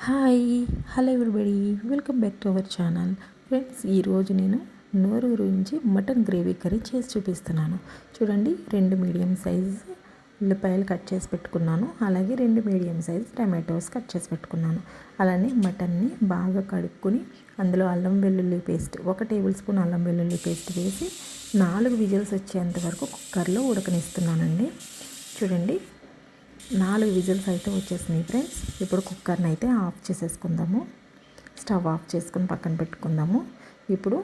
Hi hello everybody, welcome back to our channel. Friends, ఈరోజు నేను నోరు గురించి మటన్ గ్రేవీ కర్రీ చేసి చూపిస్తున్నాను. చూడండి, 2 మీడియం సైజ్ ఉల్లిపాయలు కట్ చేసి పెట్టుకున్నాను. అలాగే 2 మీడియం సైజ్ టమాటోస్ కట్ చేసి పెట్టుకున్నాను. అలానే మటన్ని బాగా కడుక్కొని అందులో అల్లం వెల్లుల్లి పేస్ట్ 1 టేబుల్ స్పూన్ అల్లం వెల్లుల్లి పేస్ట్ వేసి 4 విజిల్స్ వచ్చేంత వరకు కుక్కర్లో ఉడకనిస్తున్నానండి. చూడండి, 4 విజిల్స్ అయితే వచ్చేసినాయి ఫ్రెండ్స్. ఇప్పుడు కుక్కర్ని అయితే ఆఫ్ చేసేసుకుందాము. స్టవ్ ఆఫ్ చేసుకుని పక్కన పెట్టుకుందాము. ఇప్పుడు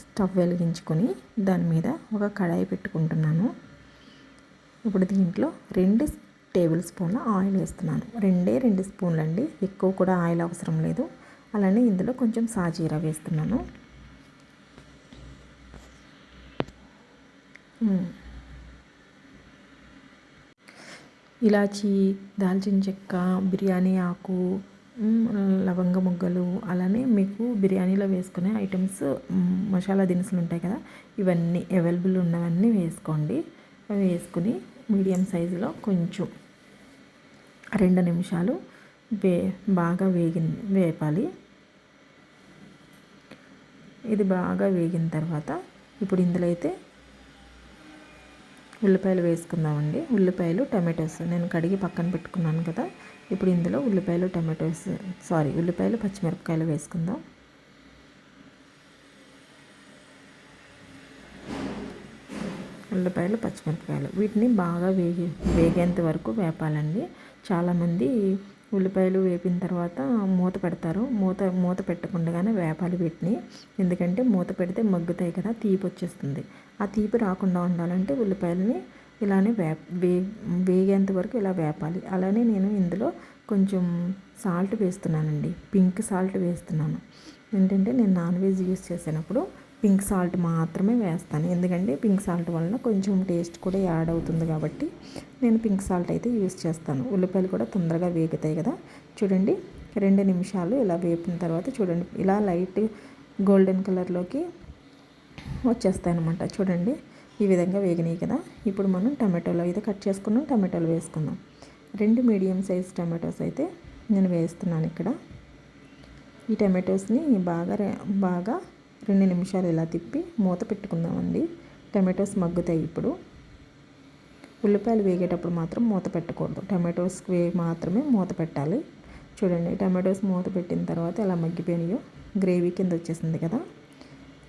స్టవ్ వెలిగించుకొని దాని మీద ఒక కడాయి పెట్టుకుంటున్నాను. ఇప్పుడు దీంట్లో 2 టేబుల్ స్పూన్ల ఆయిల్ వేస్తున్నాను. 2 స్పూన్లు అండి, ఎక్కువ కూడా ఆయిల్ అవసరం లేదు. అలానే ఇందులో కొంచెం సాజీరా వేస్తున్నాను. ఇలాచి, దాల్చిన చెక్క, బిర్యానీ ఆకు, లవంగ మొగ్గలు, అలానే మీకు బిర్యానీలో వేసుకునే ఐటమ్స్, మసాలా దినుసులు ఉంటాయి కదా, ఇవన్నీ అవైలబుల్ ఉన్నవన్నీ వేసుకోండి. అవి వేసుకుని మీడియం సైజులో కొంచెం 2 నిమిషాలు బాగా వేపాలి. ఇది బాగా వేగిన తర్వాత ఇప్పుడు ఇందులో అయితే ఉల్లిపాయలు వేసుకుందామండి. ఉల్లిపాయలు, టమాటోస్ నేను కడిగి పక్కన పెట్టుకున్నాను కదా. ఇప్పుడు ఇందులో ఉల్లిపాయలు, పచ్చిమిరపకాయలు వేసుకుందాం. ఉల్లిపాయలు, పచ్చిమిరపకాయలు వీటిని బాగా వేగేంత వరకు వేపాలండి. చాలామంది ఉల్లిపాయలు వేపిన తర్వాత మూత పెడతారు. మూత పెట్టకుండానే వేపాలి వీటిని. ఎందుకంటే మూత పెడితే మగ్గుతాయి కదా, తీపి వచ్చేస్తుంది. ఆ తీపి రాకుండా ఉండాలంటే ఉల్లిపాయలని ఇలానే వేగేంత వరకు ఇలా వేపాలి. అలానే నేను ఇందులో కొంచెం సాల్ట్ వేస్తున్నానండి. పింక్ సాల్ట్ వేస్తున్నాను. ఏంటంటే నేను నాన్ వెజ్ యూస్ చేసినప్పుడు పింక్ సాల్ట్ మాత్రమే వేస్తాను. ఎందుకంటే పింక్ సాల్ట్ వలన కొంచెం టేస్ట్ కూడా యాడ్ అవుతుంది కాబట్టి నేను పింక్ సాల్ట్ అయితే యూస్ చేస్తాను. ఉల్లిపాయలు కూడా తొందరగా వేగుతాయి కదా. చూడండి, 2 నిమిషాలు ఇలా వేపిన తర్వాత చూడండి, ఇలా లైట్ గోల్డెన్ కలర్లోకి వచ్చేస్తాయి అన్నమాట. చూడండి, ఈ విధంగా వేగినాయి కదా. ఇప్పుడు మనం టమాటోలు అయితే కట్ చేసుకున్నాం, టమాటోలు వేసుకుందాం. 2 మీడియం సైజ్ టమాటోస్ అయితే నేను వేస్తున్నాను ఇక్కడ. ఈ టమాటోస్ని బాగా 2 నిమిషాలు ఇలా తిప్పి మూత పెట్టుకుందామండి. టమాటోస్ మగ్గుతాయి. ఇప్పుడు ఉల్లిపాయలు వేగేటప్పుడు మాత్రం మూత పెట్టకూడదు. టమాటోస్కి మాత్రమే మూత పెట్టాలి. చూడండి, టమాటోస్ మూత పెట్టిన తర్వాత ఎలా మగ్గిపోయినాయో, గ్రేవీ కింద వచ్చేసింది కదా.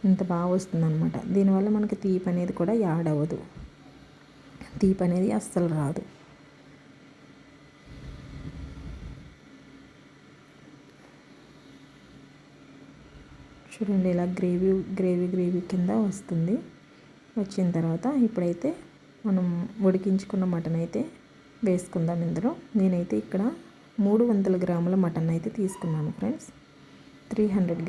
ఇంత బాగా వస్తుంది అనమాట. దీనివల్ల మనకి తీపి అనేది కూడా యాడ్ అవ్వదు. తీపి అనేది అస్సలు రాదు. చూడండి, ఇలా గ్రేవీ కింద వస్తుంది. వచ్చిన తర్వాత ఇప్పుడైతే మనం ఉడికించుకున్న మటన్ అయితే వేసుకుందాం ఇందులో. నేనైతే ఇక్కడ 300 గ్రాముల మటన్ అయితే తీసుకున్నాను ఫ్రెండ్స్. 300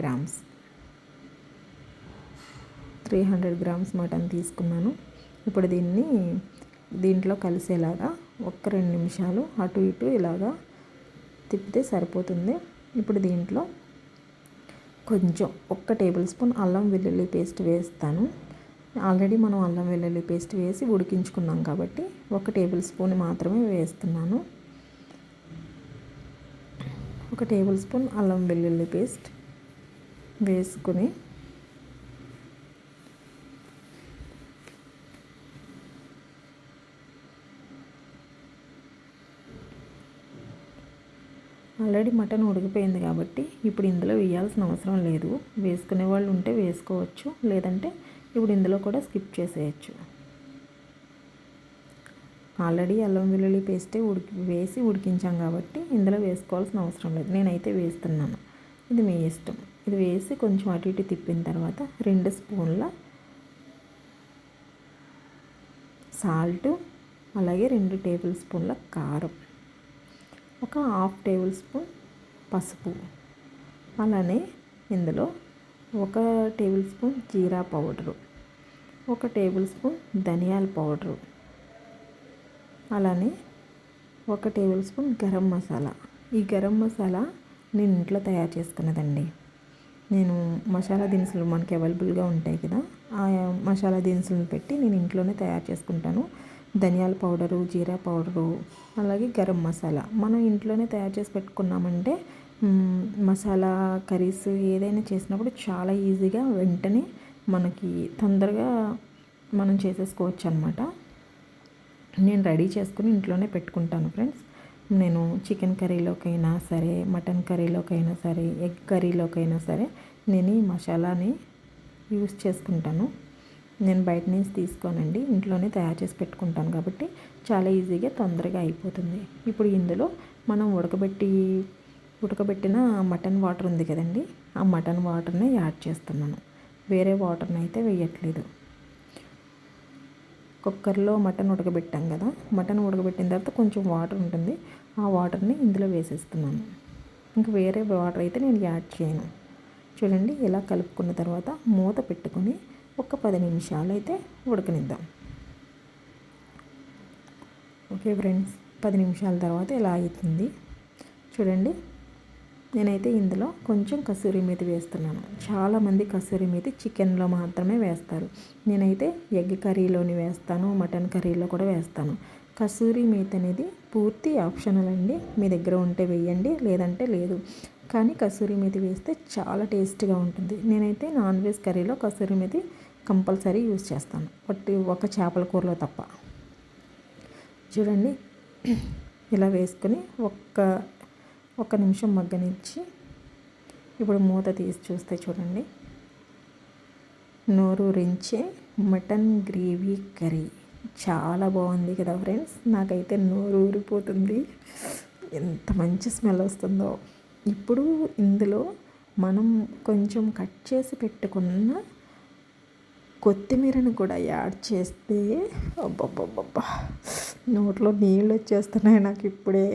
గ్రామ్స్ మటన్ తీసుకున్నాను. ఇప్పుడు దీంట్లో కలిసేలాగా 2 నిమిషాలు అటు ఇటు ఇలాగా తిప్పితే సరిపోతుంది. ఇప్పుడు దీంట్లో కొంచెం 1 టేబుల్ స్పూన్ అల్లం వెల్లుల్లి పేస్ట్ వేస్తాను. ఆల్రెడీ మనం అల్లం వెల్లుల్లి పేస్ట్ వేసి ఉడికించుకున్నాం కాబట్టి 1 టేబుల్ స్పూన్ మాత్రమే వేస్తున్నాను. 1 టేబుల్ స్పూన్ అల్లం వెల్లుల్లి పేస్ట్ వేసుకుని ఆల్రెడీ మటన్ ఉడికిపోయింది కాబట్టి ఇప్పుడు ఇందులో వేయాల్సిన అవసరం లేదు. వేసుకునే వాళ్ళు ఉంటే వేసుకోవచ్చు, లేదంటే ఇప్పుడు ఇందులో కూడా స్కిప్ చేసేయచ్చు. ఆల్రెడీ అల్లం వెల్లుల్లి పేస్టే వేసి ఉడికించాం కాబట్టి ఇందులో వేసుకోవాల్సిన అవసరం లేదు. నేనైతే వేస్తున్నాను. ఇది మీ ఇష్టం. ఇది వేసి కొంచెం అటు ఇటు తిప్పిన తర్వాత 2 స్పూన్ల సాల్ట్, అలాగే 2 టేబుల్ స్పూన్ల కారం, 1/2 టేబుల్ స్పూన్ పసుపు, అలానే ఇందులో 1 టేబుల్ స్పూన్ జీరా పౌడరు, 1 టేబుల్ స్పూన్ ధనియాల పౌడరు, అలానే 1 టేబుల్ స్పూన్ గరం మసాలా. ఈ గరం మసాలా నేను ఇంట్లో తయారు చేసుకున్నదండి. నేను మసాలా దినుసులు మనకి అవైలబుల్గా ఉంటాయి కదా, ఆ మసాలా దినుసులను పెట్టి నేను ఇంట్లోనే తయారు చేసుకుంటాను. ధనియాల పౌడరు, జీరా పౌడరు, అలాగే గరం మసాలా మనం ఇంట్లోనే తయారు చేసి పెట్టుకున్నామంటే మసాలా కర్రీస్ ఏదైనా చేసినప్పుడు చాలా ఈజీగా వెంటనే మనకి తొందరగా మనం చేసేసుకోవచ్చు అనమాట. నేను రెడీ చేసుకుని ఇంట్లోనే పెట్టుకుంటాను ఫ్రెండ్స్. నేను చికెన్ కర్రీలోకైనా సరే, మటన్ కర్రీలోకైనా సరే, ఎగ్ కర్రీలోకైనా సరే నేను ఈ మసాలాని యూస్ చేసుకుంటాను. నేను బయట నుంచి తీసుకోనండి, ఇంట్లోనే తయారు చేసి పెట్టుకుంటాను కాబట్టి చాలా ఈజీగా తొందరగా అయిపోతుంది. ఇప్పుడు ఇందులో మనం ఉడకబెట్టిన మటన్ వాటర్ ఉంది కదండి, ఆ మటన్ వాటర్ని యాడ్ చేస్తున్నాను. వేరే వాటర్ని అయితే వేయట్లేదు. కుక్కర్లో మటన్ ఉడకబెట్టాం కదా, మటన్ ఉడకబెట్టిన తర్వాత కొంచెం వాటర్ ఉంటుంది, ఆ వాటర్ని ఇందులో వేసేస్తున్నాను. ఇంకా వేరే వాటర్ అయితే నేను యాడ్ చేయను. చూడండి, ఇలా కలుపుకున్న తర్వాత మూత పెట్టుకొని ఒక 10 నిమిషాలు అయితే ఉడకనిద్దాం. ఓకే ఫ్రెండ్స్, 10 నిమిషాల తర్వాత ఇలా అవుతుంది. చూడండి, నేనైతే ఇందులో కొంచెం కసూరి మేతి వేస్తున్నాను. చాలామంది కసూరి మేతి చికెన్లో మాత్రమే వేస్తారు. నేనైతే ఎగ్ కర్రీలోని వేస్తాను, మటన్ కర్రీలో కూడా వేస్తాను. కసూరి మేతి అనేది పూర్తి ఆప్షనల్ అండి. మీ దగ్గర ఉంటే వేయండి, లేదంటే లేదు. కానీ కసూరి మేతి వేస్తే చాలా టేస్ట్గా ఉంటుంది. నేనైతే నాన్ వెజ్ కర్రీలో కసూరి మేతి కంపల్సరీ యూజ్ చేస్తాను, ఒక చేపల కూరలో తప్ప. చూడండి, ఇలా వేసుకొని ఒక్క నిమిషం మగ్గనిచ్చి ఇప్పుడు మూత తీసి చూస్తే చూడండి, నోరూరించే మటన్ గ్రేవీ కర్రీ చాలా బాగుంది కదా ఫ్రెండ్స్. నాకైతే నోరు ఊరిపోతుంది, ఎంత మంచి స్మెల్ వస్తుందో. ఇప్పుడు ఇందులో మనం కొంచెం కట్ చేసి పెట్టుకున్న కొత్తిమీరను కూడా యాడ్ చేస్తే అబ్బబ్బబ్బబ్బా, నోట్లో నీళ్ళు వచ్చేస్తున్నాయి నాకు ఇప్పుడే.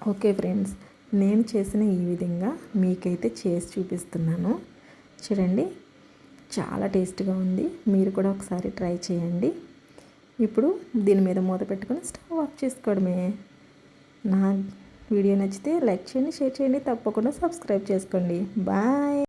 ఓకే ఫ్రెండ్స్, నేను చేసిన ఈ విధంగా మీకైతే చేసి చూపిస్తున్నాను. చూడండి, చాలా టేస్ట్గా ఉంది. మీరు కూడా ఒకసారి ట్రై చేయండి. ఇప్పుడు దీని మీద మూత పెట్టుకొని స్టవ్ ఆఫ్ చేసుకోవడమే. నా వీడియో నచ్చితే లైక్ చేయండి, షేర్ చేయండి, తప్పకుండా సబ్స్క్రైబ్ చేసుకోండి. బాయ్.